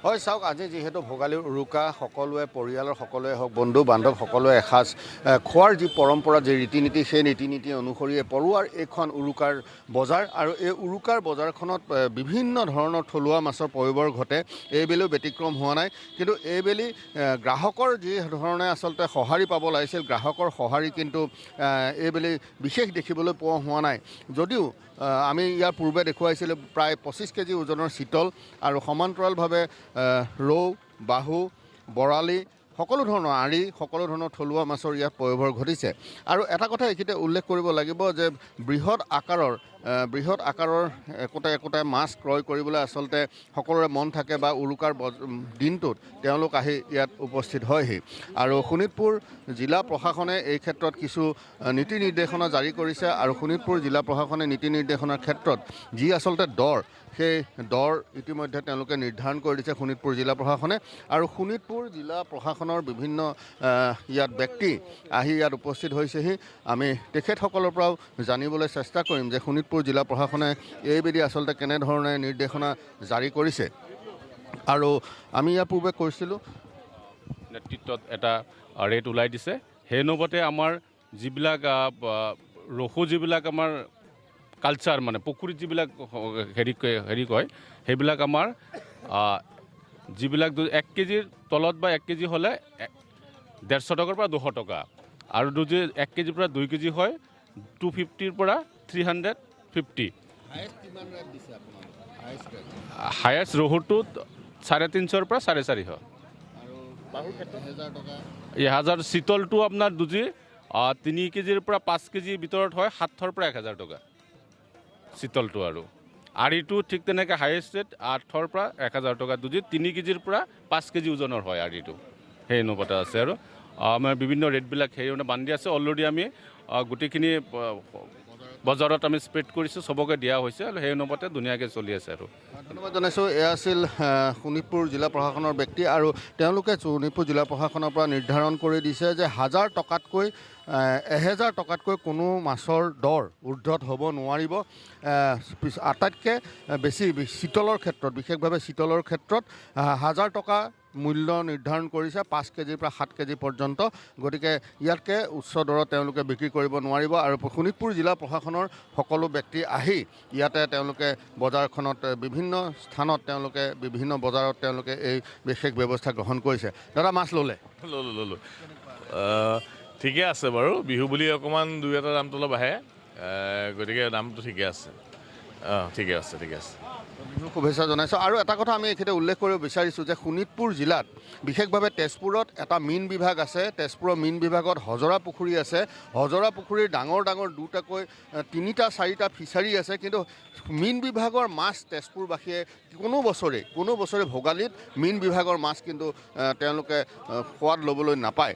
হয় চাওক আজি যিহেতু ভোগালীৰ উৰুকা সকলোৱে পৰিয়ালৰ সকলোৱে হওক বন্ধু বান্ধৱ সকলোৱে এসাঁজ খোৱাৰ যি পৰম্পৰা যি ৰীতি নীতি সেই ৰীতি নীতি অনুসৰিয়ে পৰুৱাৰ এইখন উৰুকাৰ বজাৰ আৰু এই উৰুকাৰ বজাৰখনত বিভিন্ন ধৰণৰ থলুৱা মাছৰ পৰিবৰ ঘটে। এইবেলিও ব্যতিক্ৰম হোৱা নাই, কিন্তু এইবেলি গ্ৰাহকৰ যি ধৰণে আচলতে সঁহাৰি পাব লাগিছিল গ্ৰাহকৰ সঁহাৰি কিন্তু এইবেলি বিশেষ দেখিবলৈ পোৱা হোৱা নাই। যদিও আমি ইয়াৰ পূৰ্বে দেখুৱাইছিলোঁ প্ৰায় 25 কেজি ওজনৰ চিতল আৰু সমান্তৰালভাৱে ৰৌ, বাহু, বৰালি সকলো ধৰণৰ আৰি সকলো ধৰণৰ থলুৱা মাছৰ ইয়াত পয়োভৰ ঘটিছে। আৰু এটা কথা এইখিনিতে উল্লেখ কৰিব লাগিব যে বৃহৎ আকাৰৰ একোটা মাছ ক্ৰয় কৰিবলৈ আচলতে সকলোৰে মন থাকে বা উৰুকাৰ দিনটোত তেওঁলোক আহি ইয়াত উপস্থিত হয়হি। আৰু শোণিতপুৰ জিলা প্ৰশাসনে এই ক্ষেত্ৰত কিছু নীতি নিৰ্দেশনা জাৰি কৰিছে আৰু শোণিতপুৰ জিলা প্ৰশাসনে নীতি নিৰ্দেশনাৰ ক্ষেত্ৰত যি আচলতে দৰ সেই দৰ ইতিমধ্যে তেওঁলোকে নিৰ্ধাৰণ কৰি দিছে শোণিতপুৰ জিলা প্ৰশাসনে। আৰু শোণিতপুৰ জিলা প্ৰশাসনৰ বিভিন্ন ইয়াত ব্যক্তি আহি ইয়াত উপস্থিত হৈছেহি। আমি তেখেতসকলৰ পৰাও জানিবলৈ চেষ্টা কৰিম যে শোণিতপুৰ জিলা প্ৰশাসনে এইবেলি আচলতে কেনেধৰণে নিৰ্দেশনা জাৰি কৰিছে। আৰু আমি ইয়াৰ পূৰ্বে কৈছিলোঁ নেতৃত্বত এটা ৰেট ওলাই দিছে। সেই অনুপাতে আমাৰ যিবিলাক ৰখু যিবিলাক আমাৰ কালচাৰ মানে পুখুৰীত যিবিলাক হেৰি কয় সেইবিলাক আমাৰ যিবিলাক 1 কেজিৰ তলত বা 1 কেজি হ'লে 150 টকাৰ পৰা 200 টকা, আৰু যদি 1 কেজিৰ পৰা 2 কেজি হয় 250ৰ পৰা 350। হায়েষ্ট ৰহুটোত 350ৰ পৰা 450। 1000 চিতলটো আপোনাৰ দুজি 3 কেজিৰ পৰা 5 কেজিৰ ভিতৰত হয় 700ৰ পৰা 1000 টকা চিতলটো। আৰু আৰিটো ঠিক তেনেকৈ হায়েষ্ট ৰেট 800ৰ পৰা 1000 টকা দুজি 3 কেজিৰ পৰা 5 কেজি ওজনৰ হয় আৰিটো। সেই অনুপাতে আছে আৰু আমাৰ বিভিন্ন ৰেটবিলাক সেই অনুপাতে বান্ধি আছে। অলৰেডি আমি গোটেইখিনি বজাৰত আমি স্প্ৰেড কৰিছোঁ, চবকে দিয়া হৈছে আৰু সেই অনুপাতে ধুনীয়াকৈ চলি আছে। আৰু ধন্যবাদ জনাইছোঁ। এয়া আছিল শোণিতপুৰ জিলা প্ৰশাসনৰ ব্যক্তি আৰু তেওঁলোকে শোণিতপুৰ জিলা প্ৰশাসনৰ পৰা নিৰ্ধাৰণ কৰি দিছে যে 1000 টকাতকৈ 1000 টকাতকৈ কোনো মাছৰ দৰ ঊৰ্ধত হ'ব নোৱাৰিব। আটাইতকৈ বেছি চিতলৰ ক্ষেত্ৰত বিশেষভাৱে চিতলৰ ক্ষেত্ৰত 1000 টকা মূল্য নিৰ্ধাৰণ কৰিছে 5 কেজিৰ পৰা 7 কেজি পৰ্যন্ত। গতিকে ইয়াতকৈ উচ্চ দৰত তেওঁলোকে বিক্ৰী কৰিব নোৱাৰিব। আৰু শোণিতপুৰ জিলা প্ৰশাসনৰ সকলো ব্যক্তি আহি ইয়াতে তেওঁলোকে বজাৰখনত বিভিন্ন স্থানত তেওঁলোকে বিভিন্ন বজাৰত তেওঁলোকে এই বিশেষ ব্যৱস্থা গ্ৰহণ কৰিছে। দাদা মাছ ল'লে? ল'লোঁ। ঠিকে আছে বাৰু, বিহু বুলি অকণমান 2-এটা দামটো অলপ আহে, গতিকে দামটো ঠিকে আছে। ঠিকে আছে। বিহু শুভেচ্ছা জনাইছোঁ। আৰু এটা কথা আমি এইখিনিতে উল্লেখ কৰিব বিচাৰিছোঁ যে শোণিতপুৰ জিলাত বিশেষভাৱে তেজপুৰত এটা মীন বিভাগ আছে। তেজপুৰৰ মীন বিভাগত হজৰা পুখুৰী আছে। হজৰা পুখুৰীৰ ডাঙৰ 2টাকৈ 3-4টা ফিচাৰী আছে। কিন্তু মীন বিভাগৰ মাছ তেজপুৰবাসীয়ে কোনো বছৰে ভোগালীত মীন বিভাগৰ মাছ কিন্তু তেওঁলোকে সোৱাদ ল'বলৈ নাপায়।